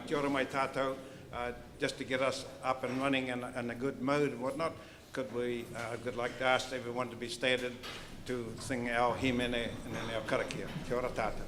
Kia ora mai tātou, just to get us up and running in a good mood and whatnot, I'd like to ask everyone to be standing to sing our hymn and our karakia. Kia ora tātou.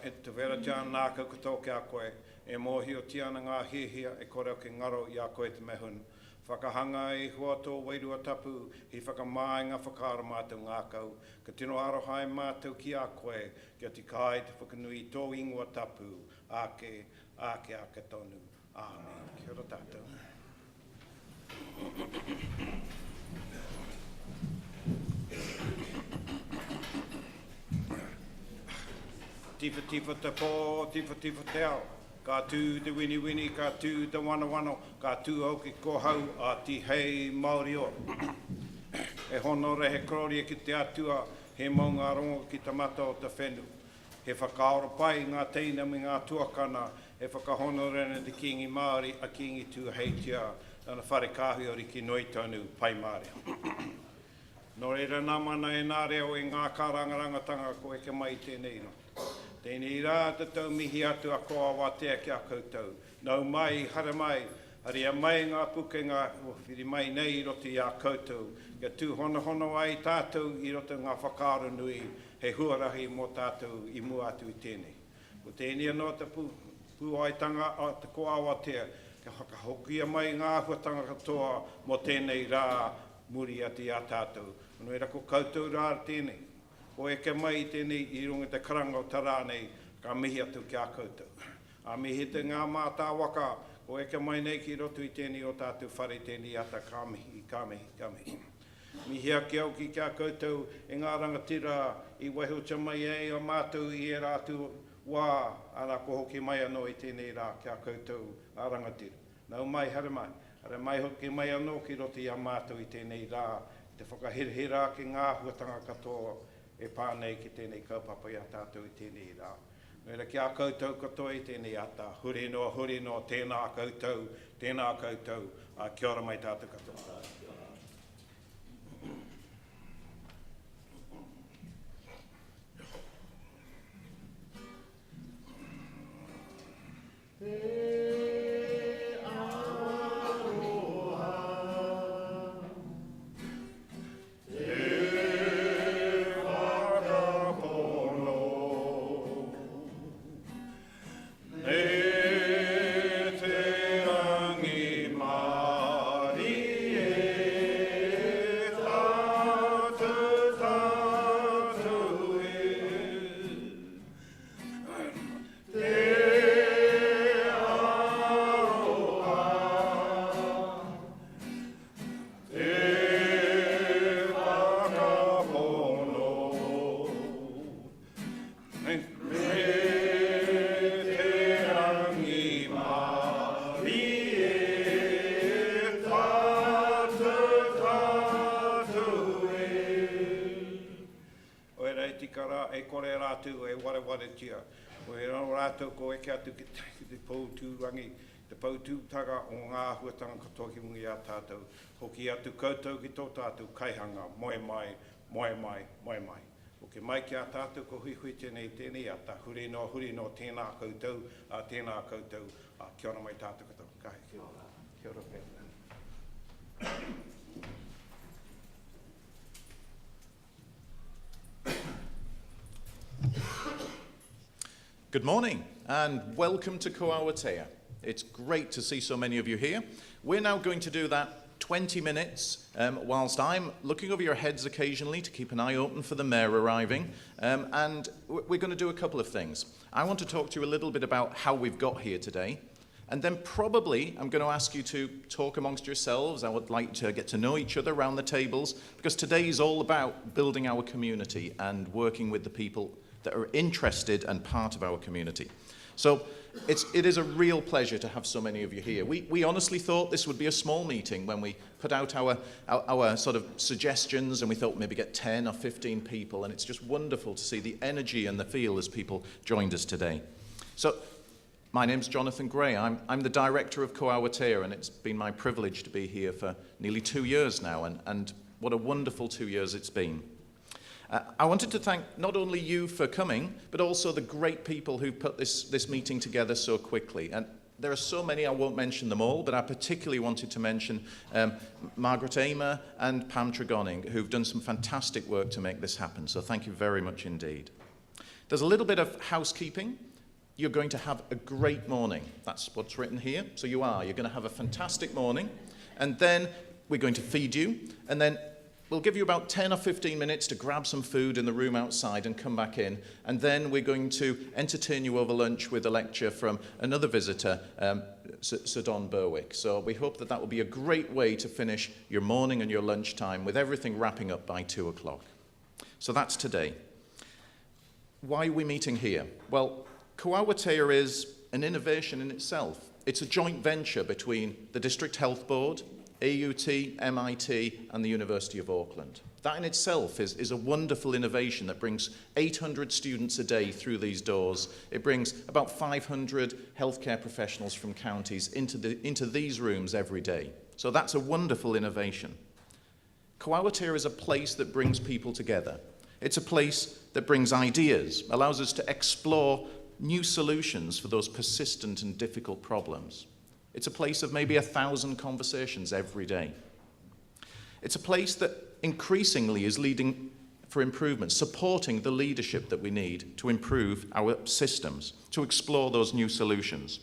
E te vera tiana nā kaukatō ki a koe, e mōhi o tiana ngā hihia e kore o ke ngaro i a koe te mehunu. Whakahanga e hua tō wairua tapu, hi whakamāi ngā whakaara mātou ngā kau. Ka tino arohai mātou ki a koe, kia te kai te whakanui tō ingoa tapu, ake tonu. Amen. Kia ora tātou. Tifa tifa te pō, tifa tifa te ao. Ka tū te wini wini, ka tū te wana wano, ka tū au ki kohau a ti hei Māori o. E hono rehe krori e ki te atua, he maunga rongo ki te mata o te whenu. He whakaoro pai ngā teina mi ngā tuakana, e whakahono rena te kingi Māori a kingi tū hei tia, ana whare kāhui ori ki noi tonu pai Māori. No reira nā mana e nā reo e ngā kārangarangatanga ko e ke mai tēnei no. Tēnei rā te tau mihi atu a koa watea ki a koutou. Nau mai, hara mai, haria mai ngā pukenga, whiri mai nei i roti a koutou. Kia tū hono ai tātou i roto ngā whakaaro nui, he huarahi mō tātou i mua atu i tēnei. Ko tēnei anō te pūaitanga a te koa watea, kia whakahokia mai ngā huatanga katoa mō tēnei rā muri ati a tātou. Nō e rako koutou rā tēnei. Ko e ke mai tēnei i runga te karanga o tā rānei, ka mihi atu ki a koutou. A mihi te ngā mātā waka, ko e ke mai nei ki roto i tēnei o tātou whare tēnei ata ka mihi. Mihi a ki au ki a koutou e ngā rangatira i wahi o tia mai e o mātou i e rātu wā, ana ko hoki mai anō i tēnei rā ki a koutou a rangatira. Nau mai, hara mai hoki mai anō ki roto i a mātou i tēnei rā, te whakahirhira ki ngā huatanga katoa, e pānei ki tēnei kaupapa i a tātou i tēnei rā. Mera ki a koutou katoa i tēnei ata, huri no, tēnā koutou, a kia ora mai tātou katoa. Te rangi Māori e tia. O e rau rātou ko eke atu ki te pautūrangi, te pautūtanga o ngā huatanga katoa ki mungi a tātou. Hoki atu koutou ki tō tātou kaihanga, moe mai, moe mai, moe mai. O ke mai ki a tātou ko hui hui tēnei a tā huri no tēnā koutou, kia ora mai tātou katoa. Kahe, kia ora. Kia ora pēr. Good morning and welcome to Ko Awatea. It's great to see so many of you here. We're now going to do that 20 minutes whilst I'm looking over your heads occasionally to keep an eye open for the mayor arriving. And we're going to do a couple of things. I want to talk to you a little bit about how we've got here today. And then probably I'm going to ask you to talk amongst yourselves. I would like to get to know each other around the tables because today is all about building our community and working with the people that are interested and part of our community. So it is a real pleasure to have so many of you here. We honestly thought this would be a small meeting when we put out our sort of suggestions, and we thought maybe get 10 or 15 people, and it's just wonderful to see the energy and the feel as people joined us today. So my name's Jonathan Gray. I'm the director of Ko Awatea, and it's been my privilege to be here for nearly 2 years now, and what a wonderful 2 years it's been. I wanted to thank not only you for coming, but also the great people who put this meeting together so quickly. And there are so many, I won't mention them all, but I particularly wanted to mention Margaret Amer and Pam Tregoning, who've done some fantastic work to make this happen. So thank you very much indeed. There's a little bit of housekeeping. You're going to have a great morning. That's what's written here. So you're going to have a fantastic morning. And then we're going to feed you. And then we'll give you about 10 or 15 minutes to grab some food in the room outside and come back in. And then we're going to entertain you over lunch with a lecture from another visitor, Sir Don Berwick. So we hope that will be a great way to finish your morning and your lunchtime with everything wrapping up by 2 o'clock. So that's today. Why are we meeting here? Well, Ko Awatea is an innovation in itself. It's a joint venture between the District Health Board, AUT, MIT, and the University of Auckland. That in itself is a wonderful innovation that brings 800 students a day through these doors. It brings about 500 healthcare professionals from counties into these rooms every day. So that's a wonderful innovation. Ko Awatea is a place that brings people together. It's a place that brings ideas, allows us to explore new solutions for those persistent and difficult problems. It's a place of maybe 1,000 conversations every day. It's a place that increasingly is leading for improvement, supporting the leadership that we need to improve our systems, to explore those new solutions.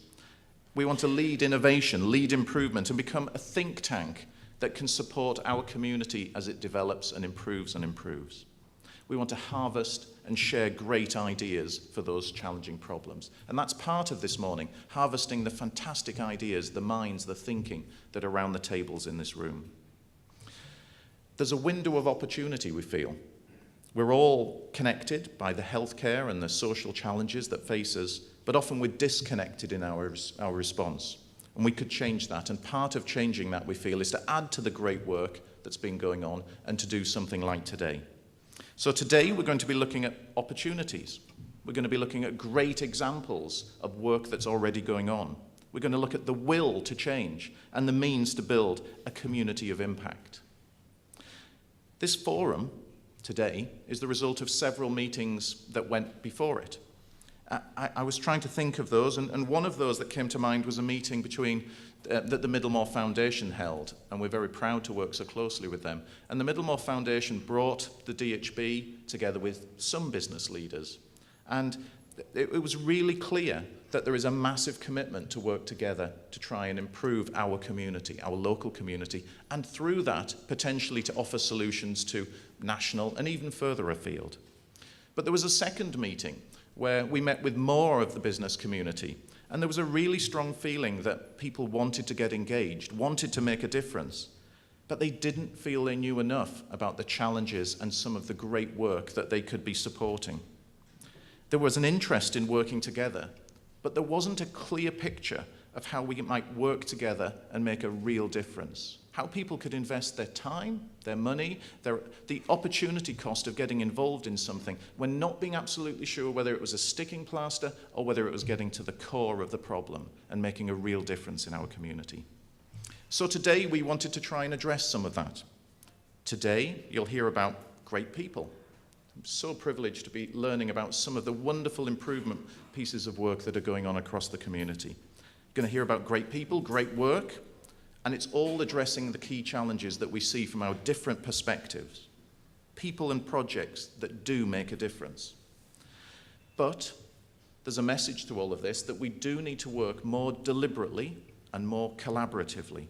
We want to lead innovation, lead improvement, and become a think tank that can support our community as it develops and improves and improves. We want to harvest and share great ideas for those challenging problems. And that's part of this morning, harvesting the fantastic ideas, the minds, the thinking that are around the tables in this room. There's a window of opportunity, we feel. We're all connected by the healthcare and the social challenges that face us, but often we're disconnected in our response. And we could change that. And part of changing that, we feel, is to add to the great work that's been going on and to do something like today. So today we're going to be looking at opportunities. We're going to be looking at great examples of work that's already going on. We're going to look at the will to change and the means to build a community of impact. This forum today is the result of several meetings that went before it. I was trying to think of those, and one of those that came to mind was a meeting between that the Middlemore Foundation held, and we're very proud to work so closely with them. And the Middlemore Foundation brought the DHB together with some business leaders. And it was really clear that there is a massive commitment to work together to try and improve our community, our local community, and through that, potentially to offer solutions to national and even further afield. But there was a second meeting where we met with more of the business community. And there was a really strong feeling that people wanted to get engaged, wanted to make a difference, but they didn't feel they knew enough about the challenges and some of the great work that they could be supporting. There was an interest in working together, but there wasn't a clear picture of how we might work together and make a real difference. how people could invest their time, their money, the opportunity cost of getting involved in something when not being absolutely sure whether it was a sticking plaster or whether it was getting to the core of the problem and making a real difference in our community. So today we wanted to try and address some of that. Today you'll hear about great people. I'm so privileged to be learning about some of the wonderful improvement pieces of work that are going on across the community. You're going to hear about great people, great work, and it's all addressing the key challenges that we see from our different perspectives. People and projects that do make a difference. But there's a message to all of this that we do need to work more deliberately and more collaboratively.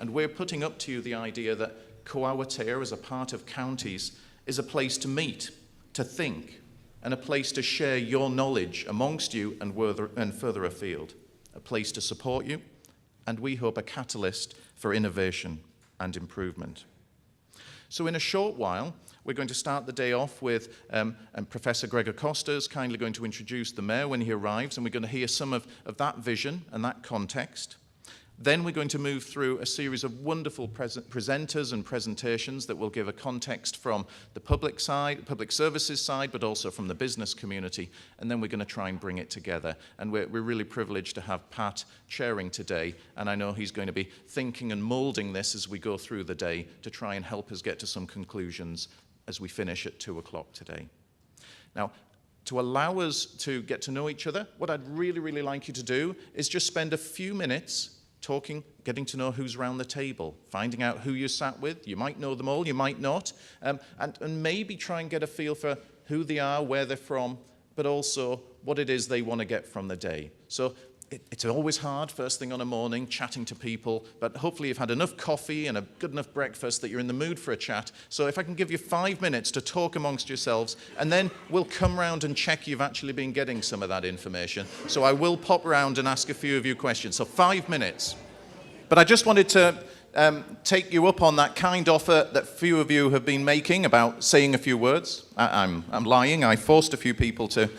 And we're putting up to you the idea that Koawatea, as a part of counties, is a place to meet, to think, and a place to share your knowledge amongst you and further afield. A place to support you, and we hope a catalyst for innovation and improvement. So in a short while, we're going to start the day off with Professor Gregor Costa is kindly going to introduce the Mayor when he arrives, and we're going to hear some of that vision and that context. Then we're going to move through a series of wonderful presenters and presentations that will give a context from the public side, public services side, but also from the business community. And then we're going to try and bring it together. And we're really privileged to have Pat chairing today. And I know he's going to be thinking and moulding this as we go through the day to try and help us get to some conclusions as we finish at 2 o'clock today. Now, to allow us to get to know each other, what I'd really, really like you to do is just spend a few minutes talking, getting to know who's around the table, finding out who you sat with. You might know them all, you might not, and maybe try and get a feel for who they are, where they're from, but also what it is they want to get from the day. So it's always hard first thing on a morning, chatting to people, but hopefully you've had enough coffee and a good enough breakfast that you're in the mood for a chat. So if I can give you 5 minutes to talk amongst yourselves, and then we'll come round and check you've actually been getting some of that information. So I will pop round and ask a few of you questions. So 5 minutes. But I just wanted to take you up on that kind offer that few of you have been making about saying a few words. I'm lying. I forced a few people to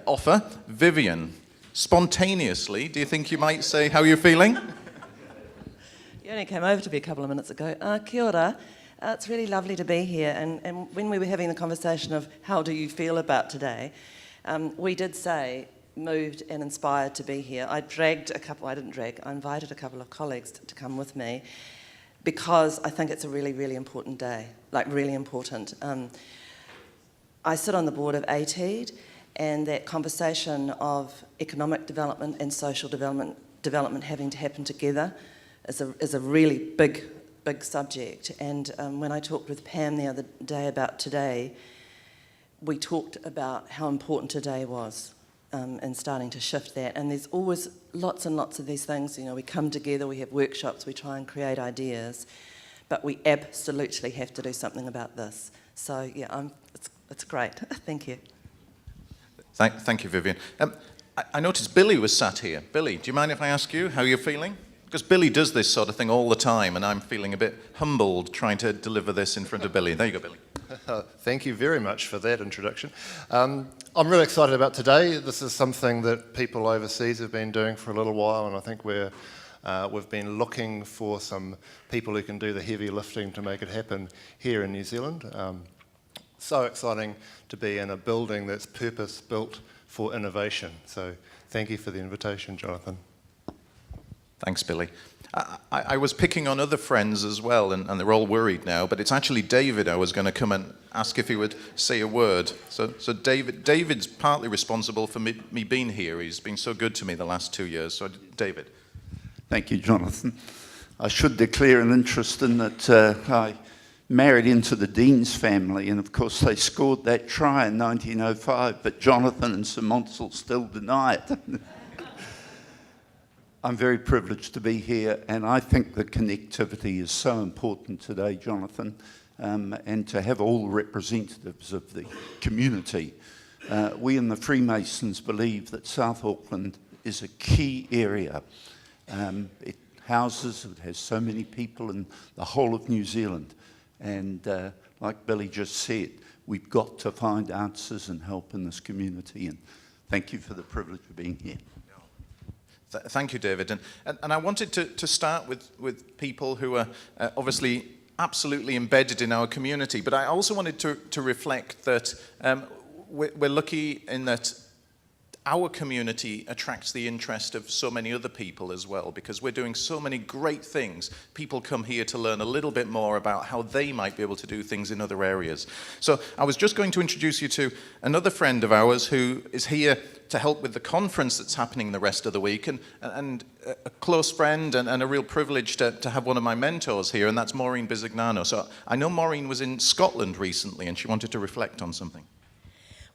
offer. Vivian, spontaneously, do you think you might say how you're feeling? You only came over to me a couple of minutes ago. Kia ora. It's really lovely to be here. And when we were having the conversation of how do you feel about today, we did say moved and inspired to be here. I invited a couple of colleagues to come with me because I think it's a really, really important day, like really important. I sit on the board of ATEED, and that conversation of economic development and social development having to happen together is a really big subject. And when I talked with Pam the other day about today, we talked about how important today was and starting to shift that. And there's always lots and lots of these things. You know, we come together, we have workshops, we try and create ideas, but we absolutely have to do something about this. So yeah, it's great. Thank you. Thank you, Vivian. I noticed Billy was sat here. Billy, do you mind if I ask you how you're feeling? Because Billy does this sort of thing all the time, and I'm feeling a bit humbled trying to deliver this in front of Billy. There you go, Billy. Thank you very much for that introduction. I'm really excited about today. This is something that people overseas have been doing for a little while, and I think we've been looking for some people who can do the heavy lifting to make it happen here in New Zealand. So exciting to be in a building that's purpose-built for innovation. So thank you for the invitation, Jonathan. Thanks, Billy. I was picking on other friends as well, and they're all worried now, but it's actually David I was going to come and ask if he would say a word. So David's partly responsible for me being here. He's been so good to me the last 2 years. So David. Thank you, Jonathan. I should declare an interest in that I married into the Dean's family, and of course they scored that try in 1905, but Jonathan and Sir Monsell still deny it. I'm very privileged to be here, and I think the connectivity is so important today, Jonathan, and to have all the representatives of the community. We in the Freemasons believe that South Auckland is a key area. It has so many people in the whole of New Zealand. And like Billy just said, we've got to find answers and help in this community. And thank you for the privilege of being here. Thank you, David. And I wanted to start with people who are obviously absolutely embedded in our community, but I also wanted to reflect that we're lucky in that our community attracts the interest of so many other people as well, because we're doing so many great things. People come here to learn a little bit more about how they might be able to do things in other areas. So I was just going to introduce you to another friend of ours who is here to help with the conference that's happening the rest of the week, and a close friend and a real privilege to have one of my mentors here, and that's Maureen Bisignano. So I know Maureen was in Scotland recently, and she wanted to reflect on something.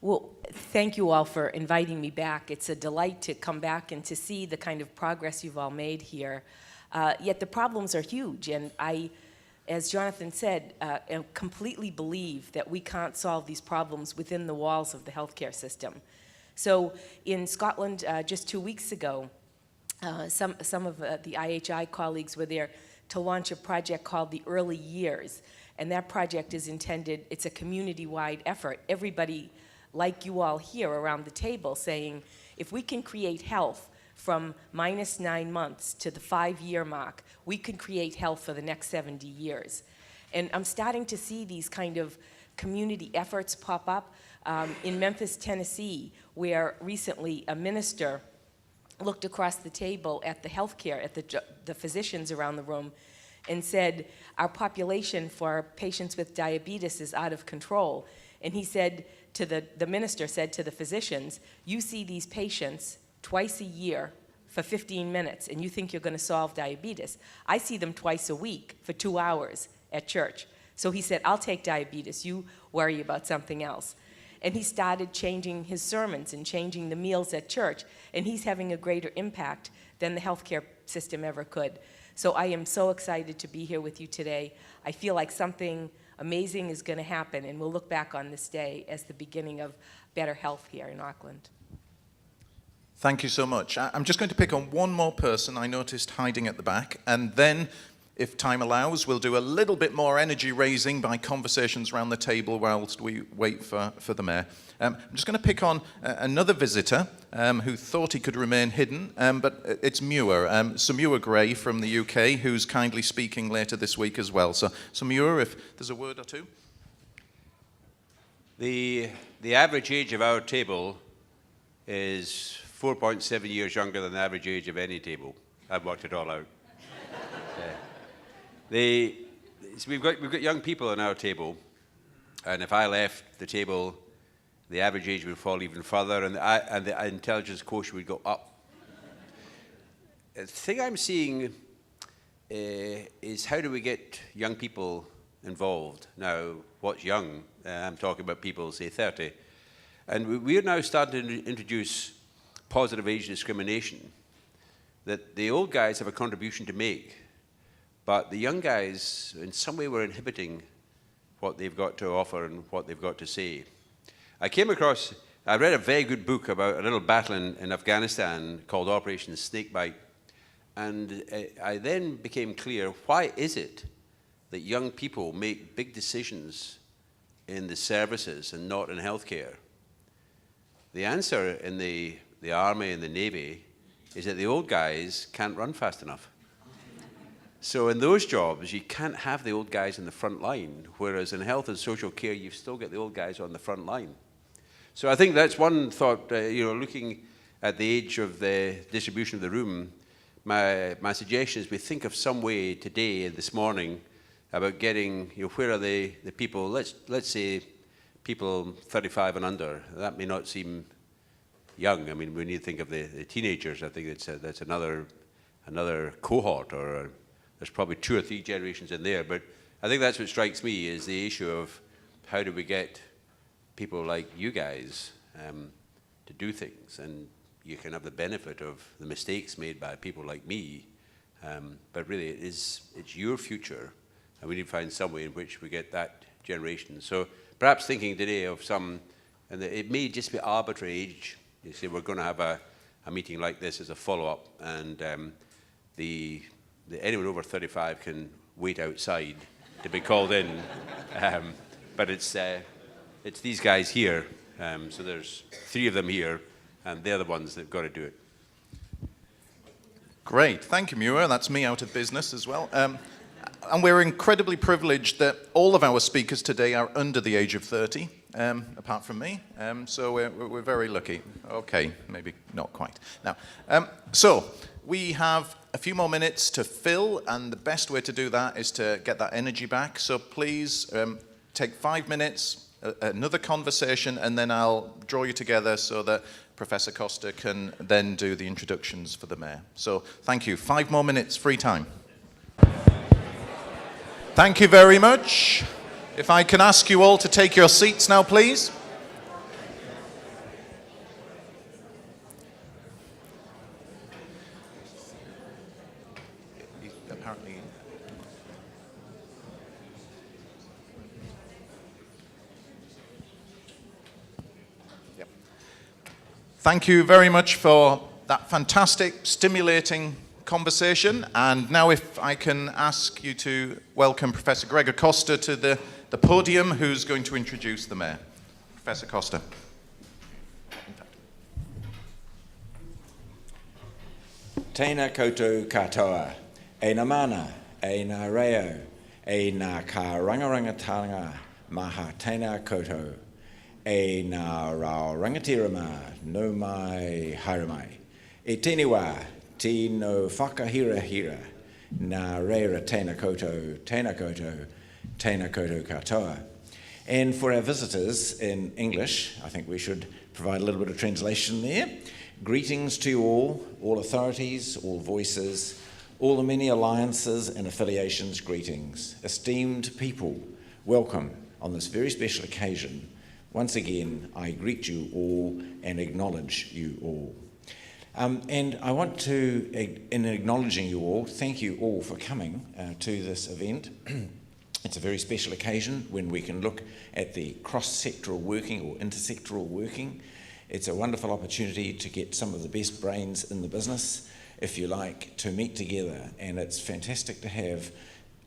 Well, thank you all for inviting me back. It's a delight to come back and to see the kind of progress you've all made here. Yet the problems are huge, and I, as Jonathan said, completely believe that we can't solve these problems within the walls of the healthcare system. So in Scotland, just 2 weeks ago, some of the IHI colleagues were there to launch a project called the Early Years, and that project is intended, it's a community-wide effort. Everybody like you all here around the table saying, if we can create health from -9 months to the 5-year mark, we can create health for the next 70 years. And I'm starting to see these kind of community efforts pop up in Memphis, Tennessee, where recently a minister looked across the table at the healthcare, at the physicians around the room, and said, our population for patients with diabetes is out of control. And he said, the minister said to the physicians, you see these patients twice a year for 15 minutes, and you think you're going to solve diabetes. I see them twice a week for 2 hours at church. So he said, I'll take diabetes, you worry about something else. And he started changing his sermons and changing the meals at church, and he's having a greater impact than the healthcare system ever could. So I am so excited to be here with you today. I feel like something amazing is going to happen, and we'll look back on this day as the beginning of better health here in Auckland. Thank you so much. I'm just going to pick on one more person I noticed hiding at the back, and then, if time allows, we'll do a little bit more energy raising by conversations around the table whilst we wait for the mayor. I'm just going to pick on another visitor who thought he could remain hidden, but it's Muir, Sir Muir Gray from the UK, who's kindly speaking later this week as well. So Muir, if there's a word or two. The average age of our table is 4.7 years younger than the average age of any table. I've worked it all out. So we've got young people on our table, and if I left the table, the average age would fall even further, and the intelligence quotient would go up. The thing I'm seeing is how do we get young people involved? Now, what's young? I'm talking about people, say, 30. And we're now starting to introduce positive age discrimination, that the old guys have a contribution to make, but the young guys, in some way, were inhibiting what they've got to offer and what they've got to say. I read a very good book about a little battle in Afghanistan called Operation Snakebite, and I then became clear, why is it that young people make big decisions in the services and not in healthcare? The answer in the Army and the Navy is that the old guys can't run fast enough. So in those jobs, you can't have the old guys in the front line, whereas in health and social care, you've still got the old guys on the front line. So I think that's one thought, looking at the age of the distribution of the room, my suggestion is we think of some way today and this morning about getting, where are the people, let's say people 35 and under. That may not seem young. I mean, we need to think of the teenagers. I think that's another cohort, or there's probably 2 or 3 generations in there. But I think that's what strikes me is the issue of how do we get people like you guys to do things, and you can have the benefit of the mistakes made by people like me, but really it's your future, and we need to find some way in which we get that generation. So perhaps thinking today of some, and it may just be arbitrary age. You say we're going to have a meeting like this as a follow-up, and anyone over 35 can wait outside to be called in, but it's these guys here, so there's 3 of them here, and they're the ones that've got to do it. Great. Thank you, Muir. That's me out of business as well. And we're incredibly privileged that all of our speakers today are under the age of 30, apart from me. So we're very lucky. Okay, maybe not quite. Now, so we have a few more minutes to fill, and the best way to do that is to get that energy back. So please take 5 minutes, another conversation, and then I'll draw you together so that Professor Costa can then do the introductions for the Mayor. So thank you. 5 more minutes, free time. Thank you very much. If I can ask you all to take your seats now, please. Apparently. Yep. Thank you very much for that fantastic, stimulating conversation. And now if I can ask you to welcome Professor Gregor Costa to the podium, who's going to introduce the Mayor. Professor Costa. Tēnā koutou katoa, e nā mana, e nā reo, e nā ka rangarangatanga maha tēnā koutou, e nā rao rangatirama no mai haramai. E tēnei wā, tino whakahirahira, nā reira tēnā koutou, tēnā koutou katoa. And for our visitors in English, I think we should provide a little bit of translation there. Greetings to you all authorities, all voices, all the many alliances and affiliations, greetings. Esteemed people, welcome on this very special occasion. Once again, I greet you all and acknowledge you all. And I want to, in acknowledging you all, thank you all for coming to this event. It's a very special occasion when we can look at the cross-sectoral working or intersectoral working. It's a wonderful opportunity to get some of the best brains in the business, if you like, to meet together. And it's fantastic to have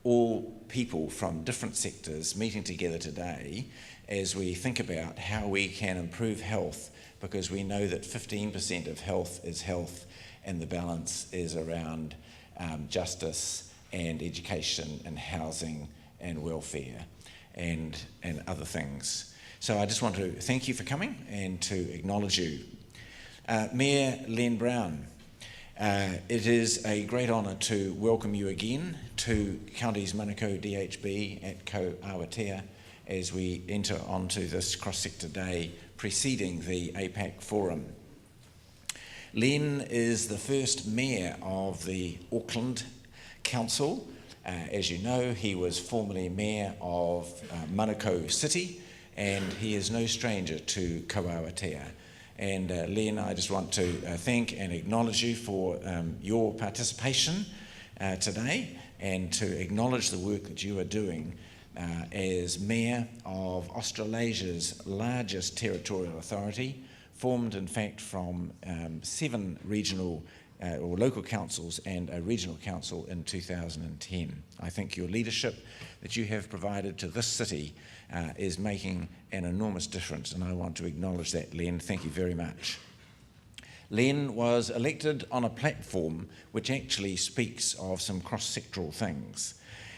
all people from different sectors meeting together today as we think about how we can improve health, because we know that 15% of health is health and the balance is around justice and education and housing and welfare and other things. So I just want to thank you for coming and to acknowledge you. Mayor Len Brown, it is a great honour to welcome you again to Counties Manukau DHB at Ko Awatea as we enter onto this cross-sector day preceding the APAC Forum. Len is the first mayor of the Auckland Council. As you know, he was formerly mayor of Manukau City, and he is no stranger to Ko Awatea. And Len, I just want to thank and acknowledge you for your participation today, and to acknowledge the work that you are doing as mayor of Australasia's largest territorial authority, formed in fact from 7 regional or local councils and a regional council in 2010. I think your leadership that you have provided to this city is making an enormous difference, and I want to acknowledge that, Len. Thank you very much. Len was elected on a platform which actually speaks of some cross-sectoral things.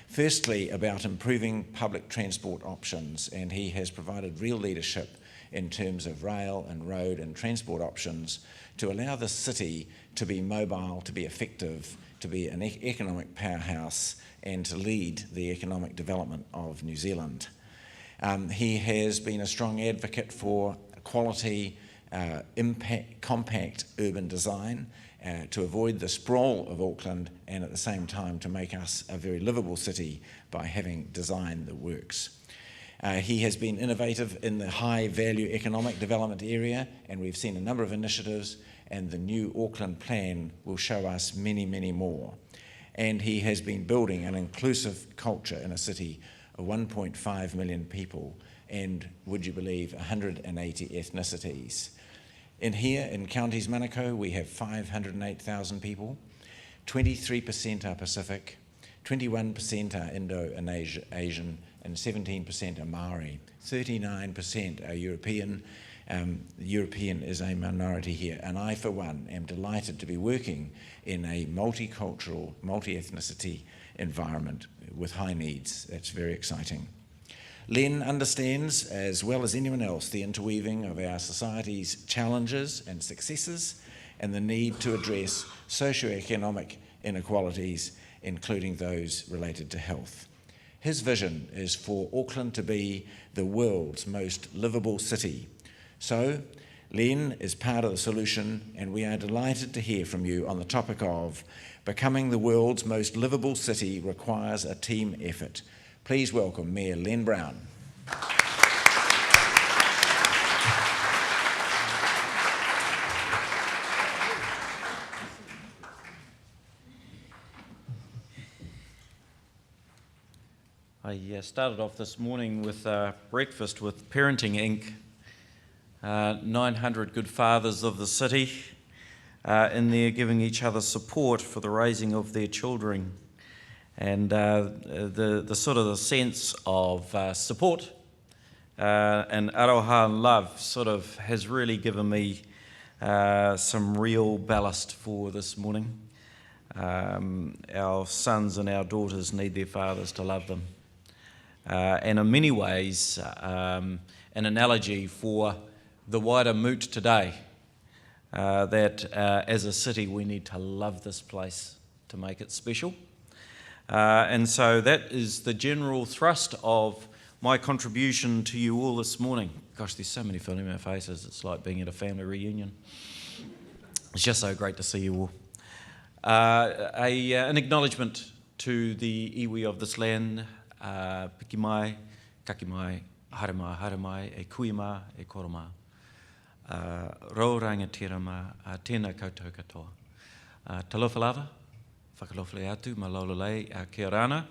Firstly, about improving public transport options, and he has provided real leadership in terms of rail and road and transport options to allow the city to be mobile, to be effective, to be an economic powerhouse, and to lead the economic development of New Zealand. He has been a strong advocate for quality, compact urban design to avoid the sprawl of Auckland, and at the same time to make us a very livable city by having design that works. He has been innovative in the high value economic development area, and we've seen a number of initiatives, and the new Auckland plan will show us many, many more. And he has been building an inclusive culture in a city of 1.5 million people, and would you believe 180 ethnicities. In here in Counties Manukau, we have 508,000 people. 23% are Pacific, 21% are Indo-Asian, and 17% are Maori. 39% are European, European is a minority here, and I, for one, am delighted to be working in a multicultural, multi-ethnicity environment with high needs. That's very exciting. Len understands, as well as anyone else, the interweaving of our society's challenges and successes and the need to address socioeconomic inequalities, including those related to health. His vision is for Auckland to be the world's most livable city. So, Len is part of the solution, and we are delighted to hear from you on the topic of becoming the world's most livable city requires a team effort. Please welcome Mayor Len Brown. I started off this morning with breakfast with Parenting Inc., 900 good fathers of the city in there giving each other support for the raising of their children. And the sort of the sense of support and aroha and love sort of has really given me some real ballast for this morning. Our sons and our daughters need their fathers to love them. And in many ways, an analogy for the wider moot today, that as a city we need to love this place to make it special. And so that is the general thrust of my contribution to you all this morning. Gosh, there's so many familiar faces, it's like being at a family reunion. It's just so great to see you all. An acknowledgement to the iwi of this land, piki mai, kaki mai, haere mai, e kui mai, e koro mai. Rau rangatira mai, tēnā koutou katoa. Talofa lava, whakalofale atu, malololei, kia rana,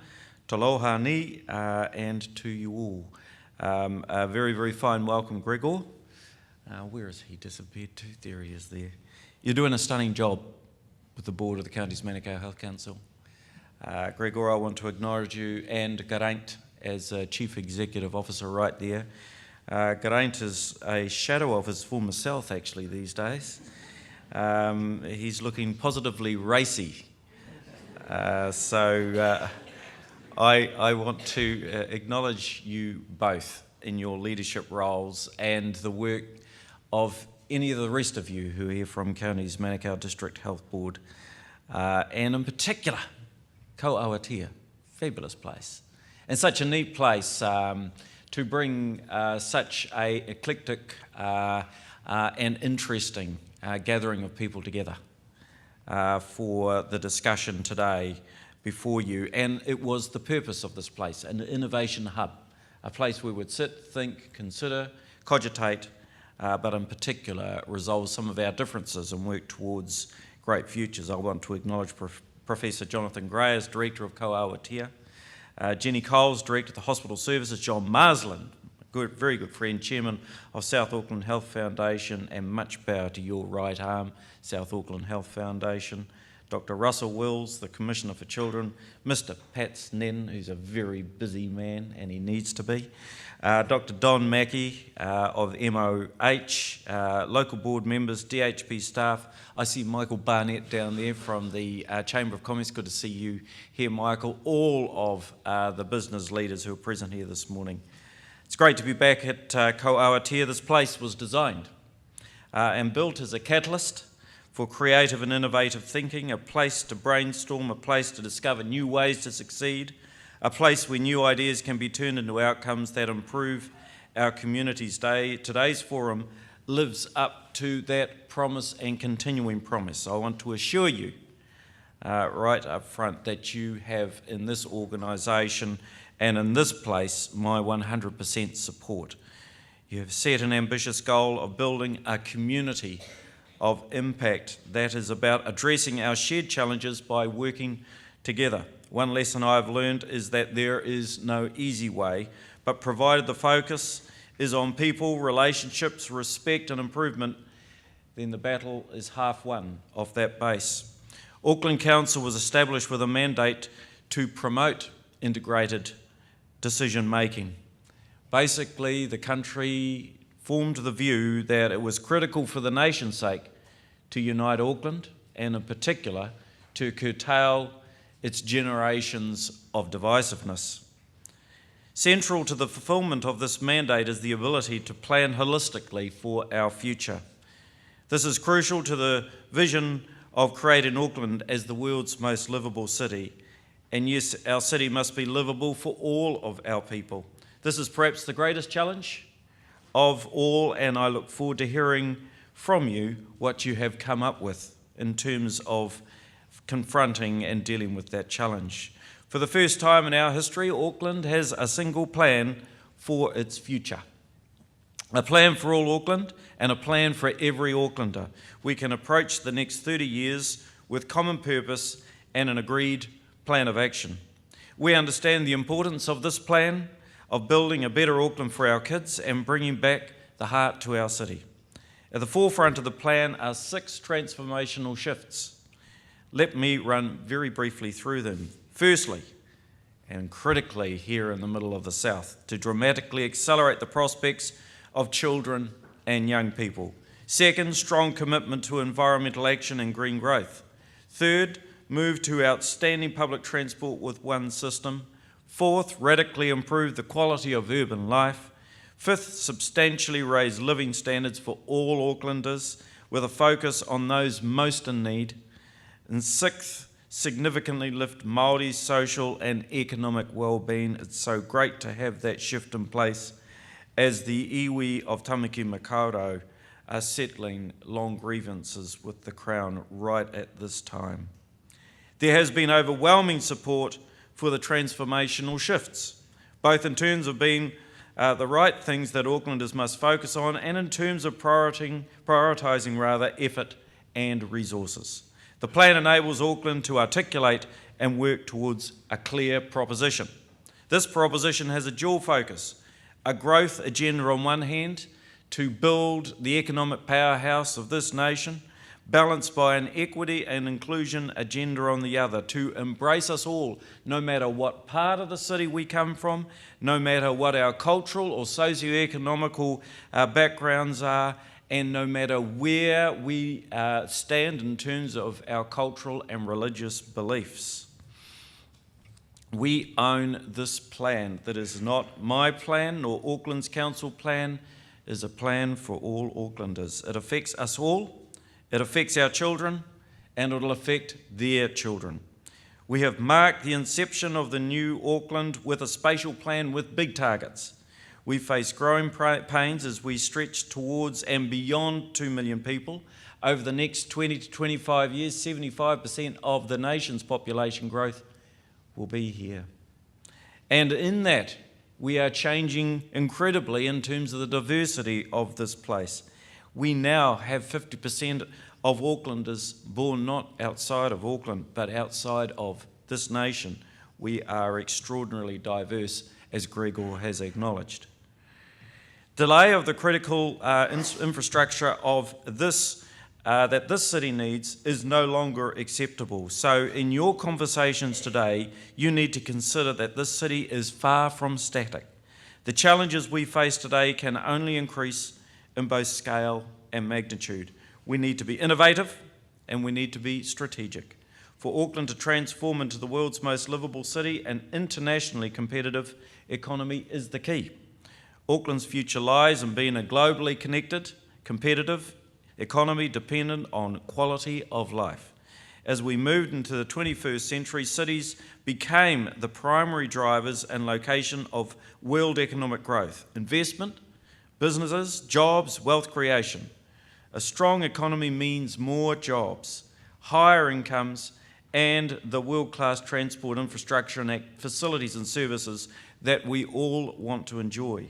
taloha ni, and to you all. A very, very fine welcome, Gregor. Where has he disappeared to? There he is there. You're doing a stunning job with the board of the county's Manukau Health Council. Gregor, I want to acknowledge you, and Geraint as Chief Executive Officer right there. Geraint is a shadow of his former self actually these days. He's looking positively racy. So I want to acknowledge you both in your leadership roles and the work of any of the rest of you who are here from County's Manukau District Health Board, and in particular, Ko Awatea, fabulous place. And such a neat place to bring such a eclectic and interesting gathering of people together for the discussion today before you. And it was the purpose of this place, an innovation hub, a place where we would sit, think, consider, cogitate, but in particular resolve some of our differences and work towards great futures. I want to acknowledge Professor Jonathan Gray as Director of Ko Awatea, Jenny Coles, Director of the Hospital Services, John Marsland, very good friend, Chairman of South Auckland Health Foundation, and much power to your right arm, South Auckland Health Foundation, Dr. Russell Wills, the Commissioner for Children, Mr. Pat Snen, who's a very busy man, and he needs to be, Dr. Don Mackey of MOH, local board members, DHP staff. I see Michael Barnett down there from the Chamber of Commerce. Good to see you here, Michael. All of the business leaders who are present here this morning. It's great to be back at Ko Awatea. This place was designed and built as a catalyst for creative and innovative thinking, a place to brainstorm, a place to discover new ways to succeed, a place where new ideas can be turned into outcomes that improve our communities. Today's forum lives up to that promise and continuing promise. I want to assure you right up front that you have in this organisation and in this place my 100% support. You have set an ambitious goal of building a community of impact that is about addressing our shared challenges by working together. One lesson I've learned is that there is no easy way, but provided the focus is on people, relationships, respect and improvement, then the battle is half won off that base. Auckland Council was established with a mandate to promote integrated decision making. Basically, the country formed the view that it was critical for the nation's sake to unite Auckland, and in particular to curtail its generations of divisiveness. Central to the fulfilment of this mandate is the ability to plan holistically for our future. This is crucial to the vision of creating Auckland as the world's most livable city. And yes, our city must be livable for all of our people. This is perhaps the greatest challenge of all, and I look forward to hearing from you what you have come up with in terms of confronting and dealing with that challenge. For the first time in our history, Auckland has a single plan for its future. A plan for all Auckland and a plan for every Aucklander. We can approach the next 30 years with common purpose and an agreed plan of action. We understand the importance of this plan of building a better Auckland for our kids and bringing back the heart to our city. At the forefront of the plan are 6 transformational shifts. Let me run very briefly through them. Firstly, and critically here in the middle of the South, to dramatically accelerate the prospects of children and young people. Second, strong commitment to environmental action and green growth. Third, move to outstanding public transport with one system. Fourth, radically improve the quality of urban life. Fifth, substantially raise living standards for all Aucklanders with a focus on those most in need. And sixth, significantly lift Māori's social and economic well-being. It's so great to have that shift in place as the iwi of Tamaki Makaurau are settling long grievances with the Crown right at this time. There has been overwhelming support for the transformational shifts, both in terms of being the right things that Aucklanders must focus on and in terms of prioritising effort and resources. The plan enables Auckland to articulate and work towards a clear proposition. This proposition has a dual focus, a growth agenda on one hand to build the economic powerhouse of this nation, balanced by an equity and inclusion agenda on the other, to embrace us all, no matter what part of the city we come from, no matter what our cultural or socio-economical backgrounds are, and no matter where we stand in terms of our cultural and religious beliefs. We own this plan that is not my plan nor Auckland's council plan, is a plan for all Aucklanders. It affects us all, it affects our children, and it will affect their children. We have marked the inception of the new Auckland with a spatial plan with big targets. We face growing pains as we stretch towards and beyond 2 million people. Over the next 20 to 25 years, 75% of the nation's population growth will be here. And in that, we are changing incredibly in terms of the diversity of this place. We now have 50% of Aucklanders born not outside of Auckland, but outside of this nation. We are extraordinarily diverse, as Gregor has acknowledged. Delay of the critical infrastructure of this that this city needs is no longer acceptable. So in your conversations today, you need to consider that this city is far from static. The challenges we face today can only increase in both scale and magnitude. We need to be innovative and we need to be strategic. For Auckland to transform into the world's most livable city and internationally competitive economy is the key. Auckland's future lies in being a globally connected, competitive economy dependent on quality of life. As we moved into the 21st century, cities became the primary drivers and location of world economic growth, investment, businesses, jobs, wealth creation. A strong economy means more jobs, higher incomes, and the world-class transport infrastructure and facilities and services that we all want to enjoy.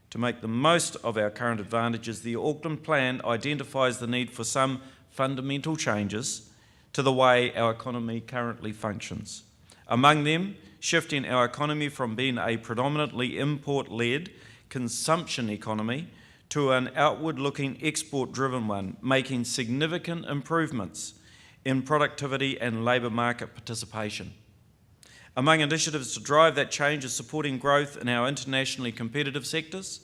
To make the most of our current advantages, the Auckland Plan identifies the need for some fundamental changes to the way our economy currently functions. Among them, shifting our economy from being a predominantly import-led consumption economy to an outward-looking export-driven one, making significant improvements in productivity and labour market participation. Among initiatives to drive that change is supporting growth in our internationally competitive sectors,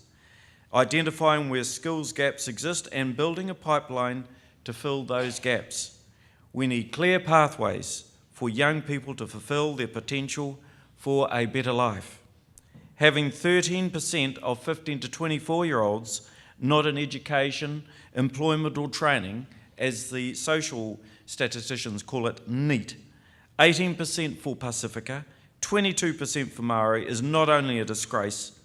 identifying where skills gaps exist and building a pipeline to fill those gaps. We need clear pathways for young people to fulfil their potential for a better life. Having 13% of 15 to 24-year-olds not in education, employment or training, as the social statisticians call it, NEET, 18% for Pacifica, 22% for Maori is not only a disgrace,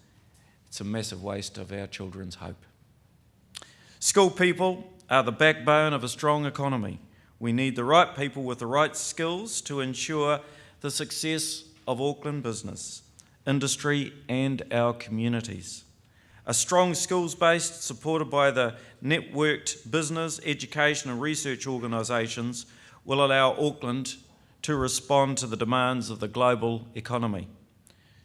it's a massive waste of our children's hope. Skilled people are the backbone of a strong economy. We need the right people with the right skills to ensure the success of Auckland business, industry and our communities. A strong skills base supported by the networked business, education and research organisations will allow Auckland to respond to the demands of the global economy.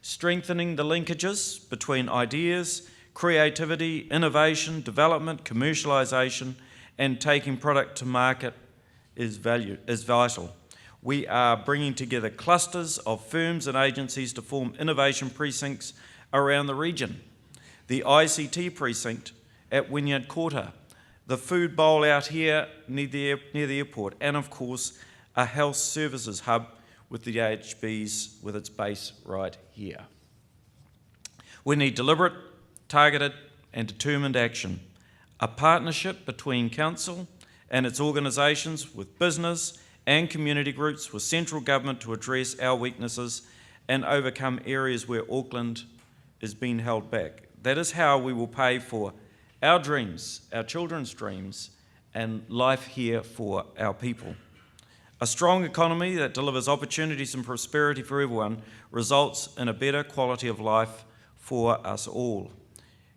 Strengthening the linkages between ideas, creativity, innovation, development, commercialisation and taking product to market is vital. We are bringing together clusters of firms and agencies to form innovation precincts around the region. The ICT precinct at Wynyard Quarter, the food bowl out here near the airport, and of course a health services hub with the AHBs with its base right here. We need deliberate, targeted and determined action, a partnership between Council and its organisations with business and community groups with central government to address our weaknesses and overcome areas where Auckland is being held back. That is how we will pay for our dreams, our children's dreams, and life here for our people. A strong economy that delivers opportunities and prosperity for everyone results in a better quality of life for us all.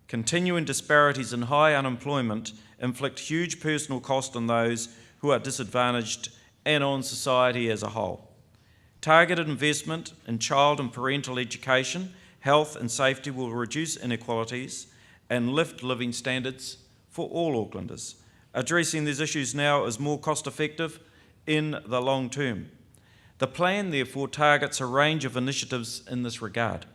Continuing disparities and high unemployment inflict huge personal cost on those who are disadvantaged and on society as a whole. Targeted investment in child and parental education, health and safety will reduce inequalities and lift living standards for all Aucklanders. Addressing these issues now is more cost effective in the long term. The plan therefore targets a range of initiatives in this regard.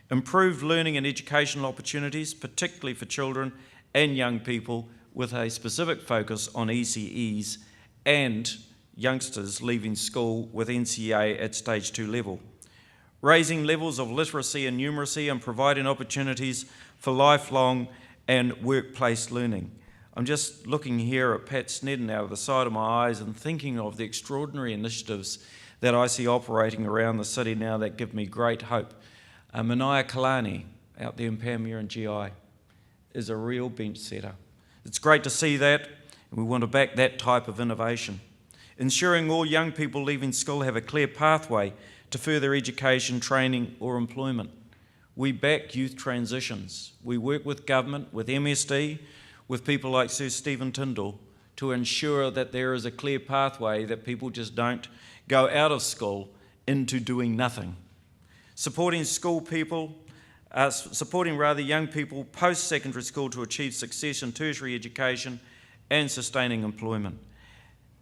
Improved learning and educational opportunities, particularly for children and young people, with a specific focus on ECEs and youngsters leaving school with NCEA at stage 2 level. Raising levels of literacy and numeracy and providing opportunities for lifelong and workplace learning. I'm just looking here at Pat Snedden out of the side of my eyes and thinking of the extraordinary initiatives that I see operating around the city now that give me great hope. Mania Kalani out there in Panmure and GI is a real bench setter. It's great to see that, and we want to back that type of innovation. Ensuring all young people leaving school have a clear pathway to further education, training or employment. We back youth transitions. We work with government, with MSD, with people like Sir Stephen Tyndall to ensure that there is a clear pathway that people just don't go out of school into doing nothing. Supporting young people post-secondary school to achieve success in tertiary education and sustaining employment.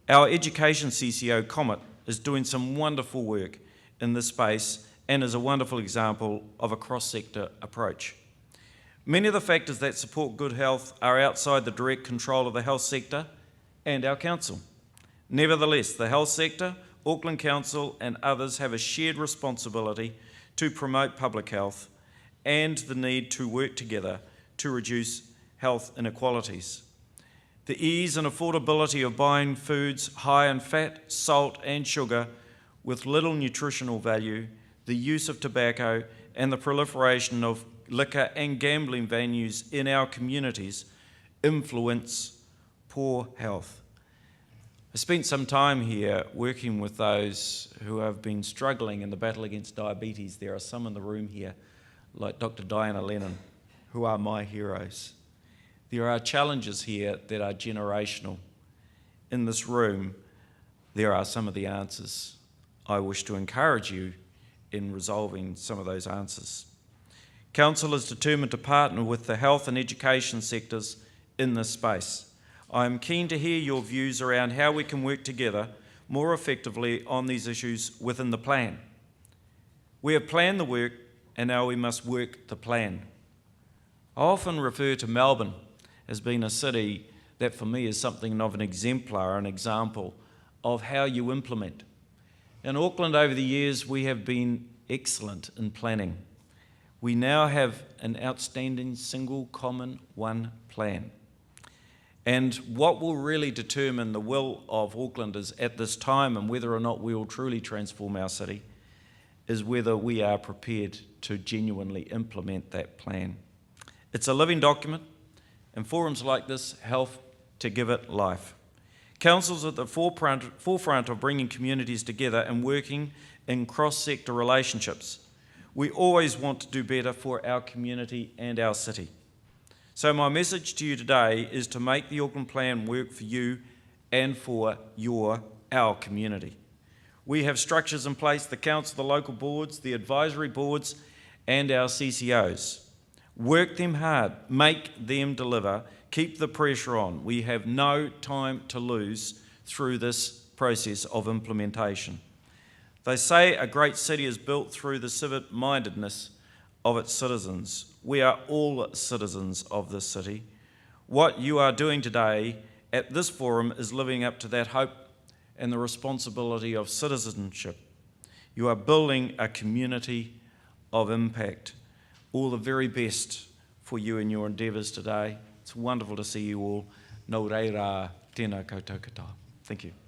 Our education CCO, Comet, is doing some wonderful work in this space and is a wonderful example of a cross-sector approach. Many of the factors that support good health are outside the direct control of the health sector and our council. Nevertheless, the health sector, Auckland Council and others have a shared responsibility to promote public health and the need to work together to reduce health inequalities. The ease and affordability of buying foods high in fat, salt and sugar with little nutritional value, the use of tobacco and the proliferation of liquor and gambling venues in our communities influence poor health. I spent some time here working with those who have been struggling in the battle against diabetes. There are some in the room here, like Dr. Diana Lennon, who are my heroes. There are challenges here that are generational. In this room, there are some of the answers. I wish to encourage you in resolving some of those answers. Council is determined to partner with the health and education sectors in this space. I am keen to hear your views around how we can work together more effectively on these issues within the plan. We have planned the work and now we must work the plan. I often refer to Melbourne as being a city that for me is something of an exemplar, an example of how you implement. In Auckland over the years, we have been excellent in planning. We now have an outstanding single common one plan. And what will really determine the will of Aucklanders at this time and whether or not we will truly transform our city is whether we are prepared to genuinely implement that plan. It's a living document, and forums like this help to give it life. Council's at the forefront of bringing communities together and working in cross-sector relationships. We always want to do better for our community and our city. So my message to you today is to make the Auckland Plan work for you and for our community. We have structures in place, the council, the local boards, the advisory boards, and our CCOs. Work them hard, make them deliver, keep the pressure on. We have no time to lose through this process of implementation. They say a great city is built through the civic-mindedness of its citizens. We are all citizens of this city. What you are doing today at this forum is living up to that hope and the responsibility of citizenship. You are building a community of impact. All the very best for you in your endeavours today. It's wonderful to see you all. Nō reira, tēnā koutou katoa. Thank you.